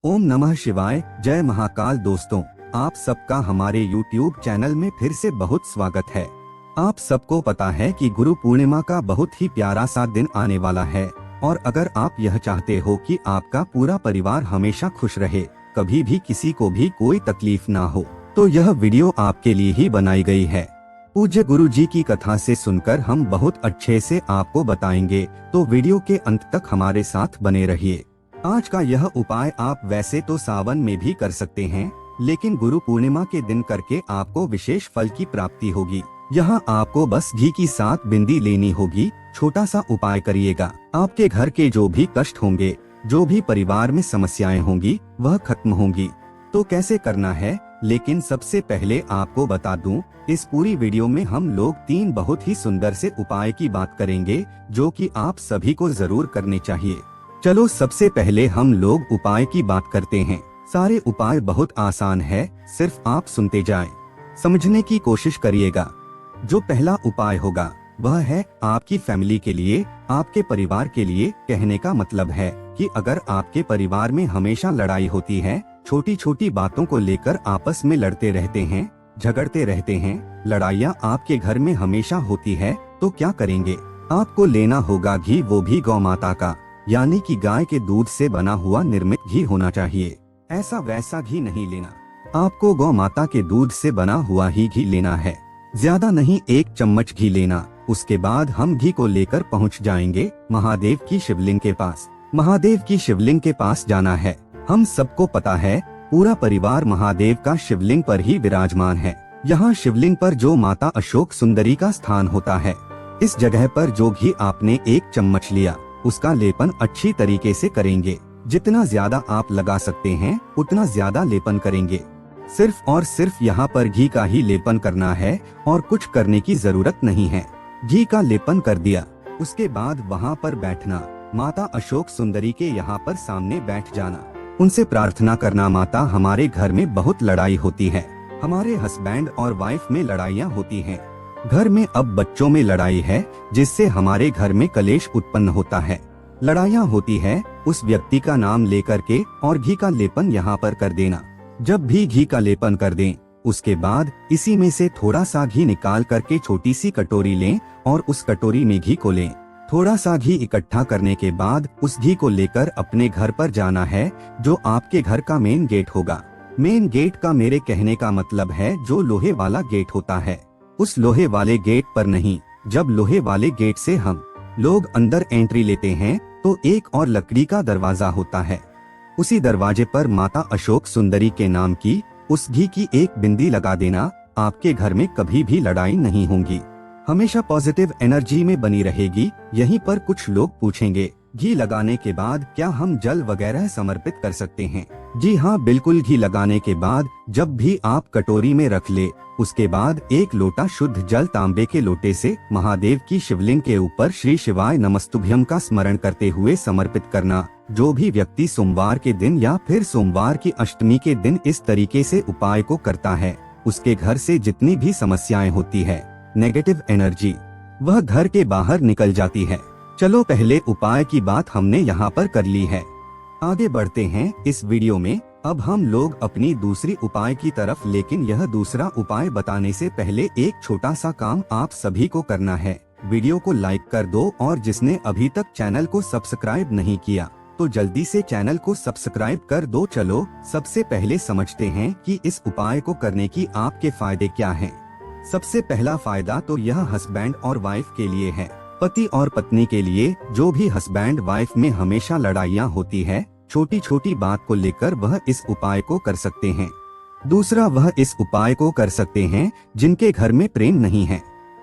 ओम नमः शिवाय। जय महाकाल। दोस्तों, आप सबका हमारे YouTube चैनल में फिर से बहुत स्वागत है। आप सबको पता है कि गुरु पूर्णिमा का बहुत ही प्यारा सा दिन आने वाला है और अगर आप यह चाहते हो कि आपका पूरा परिवार हमेशा खुश रहे, कभी भी किसी को भी कोई तकलीफ ना हो, तो यह वीडियो आपके लिए ही बनाई गई है। पूज्य गुरु जी की कथा से सुनकर हम बहुत अच्छे से आपको बताएंगे, तो वीडियो के अंत तक हमारे साथ बने रहिए। आज का यह उपाय आप वैसे तो सावन में भी कर सकते हैं, लेकिन गुरु पूर्णिमा के दिन करके आपको विशेष फल की प्राप्ति होगी। यहाँ आपको बस घी की 7 बिंदी लेनी होगी। छोटा सा उपाय करिएगा, आपके घर के जो भी कष्ट होंगे, जो भी परिवार में समस्याएं होंगी, वह खत्म होंगी। तो कैसे करना है, लेकिन सबसे पहले आपको बता दूं, इस पूरी वीडियो में हम लोग 3 बहुत ही सुंदर से उपाय की बात करेंगे, जो कि आप सभी को जरूर करने चाहिए। चलो सबसे पहले हम लोग उपाय की बात करते हैं। सारे उपाय बहुत आसान है, सिर्फ आप सुनते जाएं, समझने की कोशिश करिएगा। जो पहला उपाय होगा वह है आपकी फैमिली के लिए, आपके परिवार के लिए। कहने का मतलब है कि अगर आपके परिवार में हमेशा लड़ाई होती है, छोटी छोटी बातों को लेकर आपस में लड़ते रहते हैं, झगड़ते रहते हैं, लड़ाइयाँ आपके घर में हमेशा होती है, तो क्या करेंगे? आपको लेना होगा घी, वो भी गौ माता का, यानी कि गाय के दूध से बना हुआ निर्मित घी होना चाहिए। ऐसा वैसा घी नहीं लेना, आपको गौ माता के दूध से बना हुआ ही घी लेना है। ज्यादा नहीं, 1 चम्मच घी लेना। उसके बाद हम घी को लेकर पहुंच जाएंगे महादेव की शिवलिंग के पास। महादेव की शिवलिंग के पास जाना है। हम सबको पता है, पूरा परिवार महादेव का शिवलिंग पर ही विराजमान है। यहाँ शिवलिंग पर जो माता अशोक सुंदरी का स्थान होता है, इस जगह पर जो घी आपने 1 चम्मच लिया, उसका लेपन अच्छी तरीके से करेंगे। जितना ज्यादा आप लगा सकते हैं, उतना ज्यादा लेपन करेंगे। सिर्फ और सिर्फ यहाँ पर घी का ही लेपन करना है और कुछ करने की जरूरत नहीं है। घी का लेपन कर दिया, उसके बाद वहाँ पर बैठना, माता अशोक सुंदरी के यहाँ पर सामने बैठ जाना, उनसे प्रार्थना करना, माता हमारे घर में बहुत लड़ाई होती है, हमारे हस्बैंड और वाइफ में लड़ाइयाँ होती हैं, घर में अब बच्चों में लड़ाई है, जिससे हमारे घर में कलेश उत्पन्न होता है, लड़ाइयाँ होती है। उस व्यक्ति का नाम लेकर के और घी का लेपन यहाँ पर कर देना। जब भी घी का लेपन कर दें, उसके बाद इसी में से थोड़ा सा घी निकाल करके छोटी सी कटोरी लें और उस कटोरी में घी को लें। थोड़ा सा घी इकट्ठा करने के बाद उस घी को लेकर अपने घर पर जाना है, जो आपके घर का मेन गेट होगा। मेन गेट का मेरे कहने का मतलब है जो लोहे वाला गेट होता है, उस लोहे वाले गेट पर नहीं। जब लोहे वाले गेट से हम लोग अंदर एंट्री लेते हैं, तो एक और लकड़ी का दरवाजा होता है। उसी दरवाजे पर माता अशोक सुंदरी के नाम की उस घी की 1 बिंदी लगा देना। आपके घर में कभी भी लड़ाई नहीं होंगी, हमेशा पॉजिटिव एनर्जी में बनी रहेगी। यहीं पर कुछ लोग पूछेंगे, घी लगाने के बाद क्या हम जल वगैरह समर्पित कर सकते हैं? जी हाँ, बिल्कुल। घी लगाने के बाद जब भी आप कटोरी में रख ले, उसके बाद 1 लोटा शुद्ध जल तांबे के लोटे से महादेव की शिवलिंग के ऊपर श्री शिवाय नमस्तुभ्यम का स्मरण करते हुए समर्पित करना। जो भी व्यक्ति सोमवार के दिन या फिर सोमवार की अष्टमी के दिन इस तरीके से उपाय को करता है, उसके घर से जितनी भी समस्याएं होती है, नेगेटिव एनर्जी, वह घर के बाहर निकल जाती है। चलो पहले उपाय की बात हमने यहाँ पर कर ली है, आगे बढ़ते हैं इस वीडियो में। अब हम लोग अपनी दूसरी उपाय की तरफ, लेकिन यह दूसरा उपाय बताने से पहले एक छोटा सा काम आप सभी को करना है। वीडियो को लाइक कर दो और जिसने अभी तक चैनल को सब्सक्राइब नहीं किया, तो जल्दी से चैनल को सब्सक्राइब कर दो। चलो सबसे पहले समझते हैं कि इस उपाय को करने की आपके फायदे क्या हैं। सबसे पहला फायदा तो यह हस्बैंड और वाइफ के लिए है। पति और पत्नी के लिए, जो भी हस्बैंड वाइफ में हमेशा लड़ाइयाँ होती है, छोटी छोटी बात को लेकर, वह इस उपाय को कर सकते हैं। दूसरा, वह इस उपाय को कर सकते हैं जिनके घर में प्रेम नहीं है।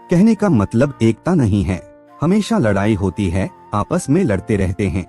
कहने का मतलब एकता नहीं है, हमेशा लड़ाई होती है, आपस में लड़ते रहते हैं,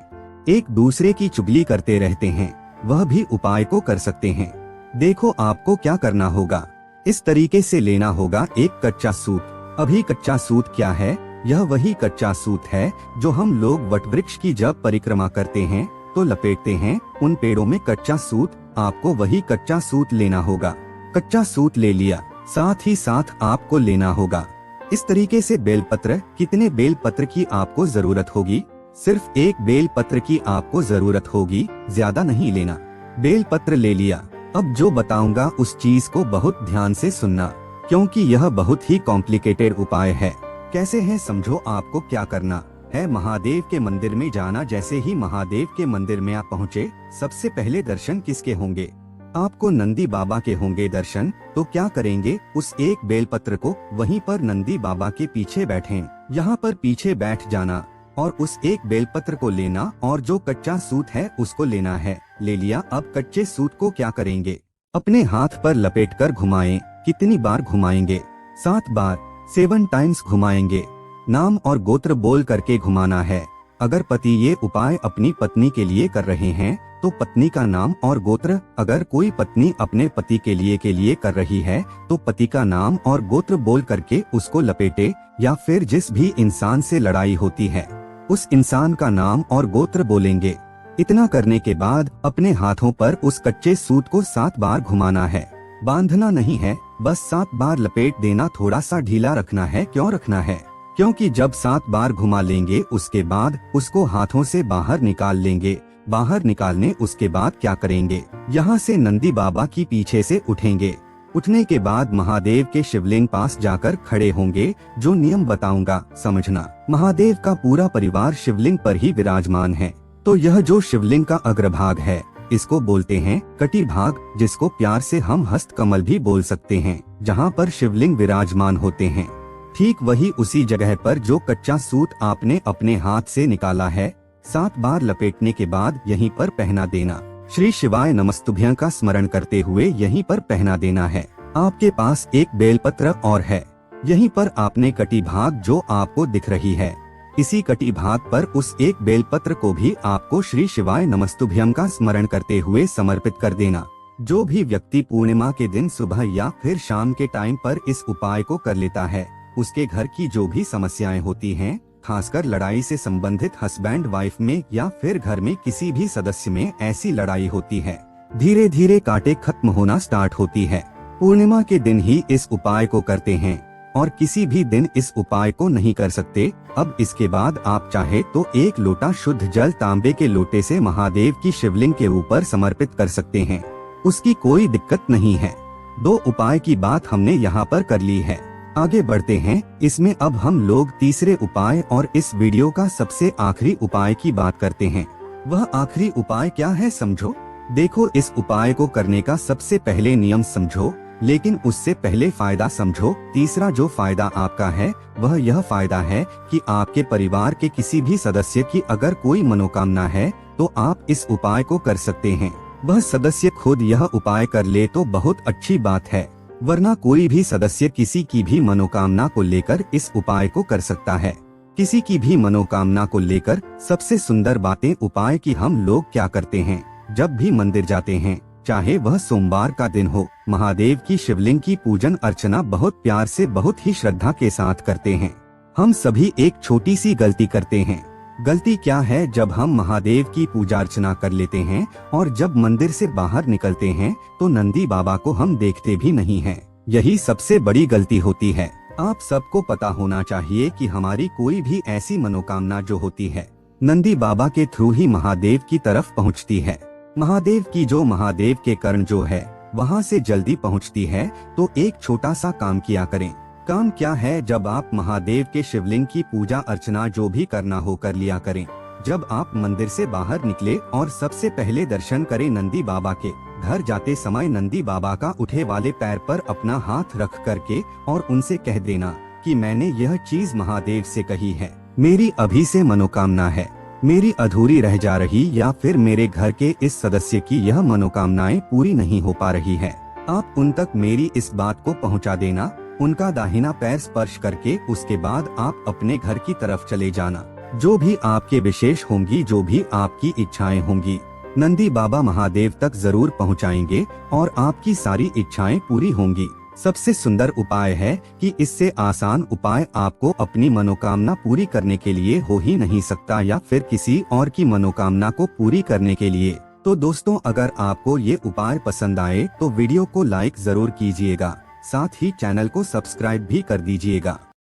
एक दूसरे की चुगली करते रहते हैं, वह भी उपाय को कर सकते हैं। देखो आपको क्या करना होगा, इस तरीके से लेना होगा 1 कच्चा सूत। अभी कच्चा सूत क्या है? यह वही कच्चा सूत है जो हम लोग वटवृक्ष की जब परिक्रमा करते हैं तो लपेटते हैं, उन पेड़ों में कच्चा सूत। आपको वही कच्चा सूत लेना होगा। कच्चा सूत ले लिया, साथ ही साथ आपको लेना होगा इस तरीके से बेलपत्र। कितने बेलपत्र की आपको जरूरत होगी? सिर्फ 1 बेलपत्र की आपको जरूरत होगी, ज्यादा नहीं लेना। बेलपत्र ले लिया। अब जो बताऊंगा उस चीज को बहुत ध्यान से सुनना, क्योंकि यह बहुत ही कॉम्प्लिकेटेड उपाय है। कैसे है समझो। आपको क्या करना है, महादेव के मंदिर में जाना। जैसे ही महादेव के मंदिर में आप पहुँचे, सबसे पहले दर्शन किसके होंगे? आपको नंदी बाबा के होंगे दर्शन। तो क्या करेंगे, उस एक बेलपत्र को वहीं पर नंदी बाबा के पीछे बैठें, यहाँ पर पीछे बैठ जाना और उस एक बेलपत्र को लेना और जो कच्चा सूत है उसको लेना है। ले लिया। अब कच्चे सूत को क्या करेंगे, अपने हाथ पर लपेटकर घुमाएं। कितनी बार घुमाएंगे? 7 बार, 7 टाइम्स घुमाएंगे। नाम और गोत्र बोल करके घुमाना है। अगर पति ये उपाय अपनी पत्नी के लिए कर रहे हैं तो पत्नी का नाम और गोत्र, अगर कोई पत्नी अपने पति के लिए कर रही है तो पति का नाम और गोत्र बोल करके उसको लपेटे। या फिर जिस भी इंसान से लड़ाई होती है उस इंसान का नाम और गोत्र बोलेंगे। इतना करने के बाद अपने हाथों पर उस कच्चे सूत को 7 बार घुमाना है। बांधना नहीं है, बस 7 बार लपेट देना। थोड़ा सा ढीला रखना है। क्यों रखना है? क्योंकि जब 7 बार घुमा लेंगे उसके बाद उसको हाथों से बाहर निकाल लेंगे। बाहर निकालने उसके बाद क्या करेंगे, यहाँ से नंदी बाबा की पीछे से उठेंगे। उठने के बाद महादेव के शिवलिंग पास जाकर खड़े होंगे। जो नियम बताऊंगा समझना। महादेव का पूरा परिवार शिवलिंग पर ही विराजमान है। तो यह जो शिवलिंग का अग्रभाग है इसको बोलते हैं कटी भाग, जिसको प्यार से हम हस्त कमल भी बोल सकते हैं, जहाँ पर शिवलिंग विराजमान होते हैं। ठीक वही उसी जगह पर जो कच्चा सूत आपने अपने हाथ से निकाला है, 7 बार लपेटने के बाद यहीं पर पहना देना। श्री शिवाय नमस्तुभ्यं का स्मरण करते हुए यहीं पर पहना देना है। आपके पास एक बेलपत्र और है, यहीं पर आपने कटी भाग जो आपको दिख रही है, इसी कटी भाग पर उस एक बेलपत्र को भी आपको श्री शिवाय नमस्तुभ्यं का स्मरण करते हुए समर्पित कर देना। जो भी व्यक्ति पूर्णिमा के दिन सुबह या फिर शाम के टाइम पर इस उपाय को कर लेता है, उसके घर की जो भी समस्याएं होती हैं, खासकर लड़ाई से संबंधित, हस्बैंड वाइफ में या फिर घर में किसी भी सदस्य में ऐसी लड़ाई होती है, धीरे धीरे कांटे खत्म होना स्टार्ट होती है। पूर्णिमा के दिन ही इस उपाय को करते हैं और किसी भी दिन इस उपाय को नहीं कर सकते। अब इसके बाद आप चाहे तो 1 लोटा शुद्ध जल तांबे के लोटे से महादेव की शिवलिंग के ऊपर समर्पित कर सकते हैं, उसकी कोई दिक्कत नहीं है। 2 उपाय की बात हमने यहाँ पर कर ली है। आगे बढ़ते हैं। इसमें अब हम लोग तीसरे उपाय और इस वीडियो का सबसे आखिरी उपाय की बात करते हैं। वह आखिरी उपाय क्या है समझो। देखो, इस उपाय को करने का सबसे पहले नियम समझो, लेकिन उससे पहले फायदा समझो। तीसरा जो फायदा आपका है वह यह फायदा है कि आपके परिवार के किसी भी सदस्य की अगर कोई मनोकामना है तो आप इस उपाय को कर सकते हैं। वह सदस्य खुद यह उपाय कर ले तो बहुत अच्छी बात है, वरना कोई भी सदस्य किसी की भी मनोकामना को लेकर इस उपाय को कर सकता है। किसी की भी मनोकामना को लेकर सबसे सुंदर बातें उपाय की हम लोग क्या करते हैं, जब भी मंदिर जाते हैं, चाहे वह सोमवार का दिन हो, महादेव की शिवलिंग की पूजन अर्चना बहुत प्यार से, बहुत ही श्रद्धा के साथ करते हैं। हम सभी एक छोटी सी गलती करते हैं। गलती क्या है, जब हम महादेव की पूजा अर्चना कर लेते हैं और जब मंदिर से बाहर निकलते हैं तो नंदी बाबा को हम देखते भी नहीं हैं। यही सबसे बड़ी गलती होती है। आप सबको पता होना चाहिए कि हमारी कोई भी ऐसी मनोकामना जो होती है, नंदी बाबा के थ्रू ही महादेव की तरफ पहुंचती है। महादेव की जो महादेव के कर्ण जो है वहां से जल्दी पहुंचती है। तो एक छोटा सा काम किया करें। काम क्या है, जब आप महादेव के शिवलिंग की पूजा अर्चना जो भी करना हो कर लिया करें। जब आप मंदिर से बाहर निकले और सबसे पहले दर्शन करें नंदी बाबा के, घर जाते समय नंदी बाबा का उठे वाले पैर पर अपना हाथ रख करके और उनसे कह देना कि मैंने यह चीज महादेव से कही है, मेरी अभी से मनोकामना है, मेरी अधूरी रह जा रही या फिर मेरे घर के इस सदस्य की यह मनोकामनाएं पूरी नहीं हो पा रही है। आप उन तक मेरी इस बात को पहुंचा देना। उनका दाहिना पैर स्पर्श करके उसके बाद आप अपने घर की तरफ चले जाना। जो भी आपके विशेष होंगी, जो भी आपकी इच्छाएं होंगी, नंदी बाबा महादेव तक जरूर पहुंचाएंगे और आपकी सारी इच्छाएं पूरी होंगी। सबसे सुंदर उपाय है कि इससे आसान उपाय आपको अपनी मनोकामना पूरी करने के लिए हो ही नहीं सकता, या फिर किसी और की मनोकामना को पूरी करने के लिए। तो दोस्तों, अगर आपको ये उपाय पसंद आए तो वीडियो को लाइक जरूर कीजिएगा, साथ ही चैनल को सब्सक्राइब भी कर दीजिएगा।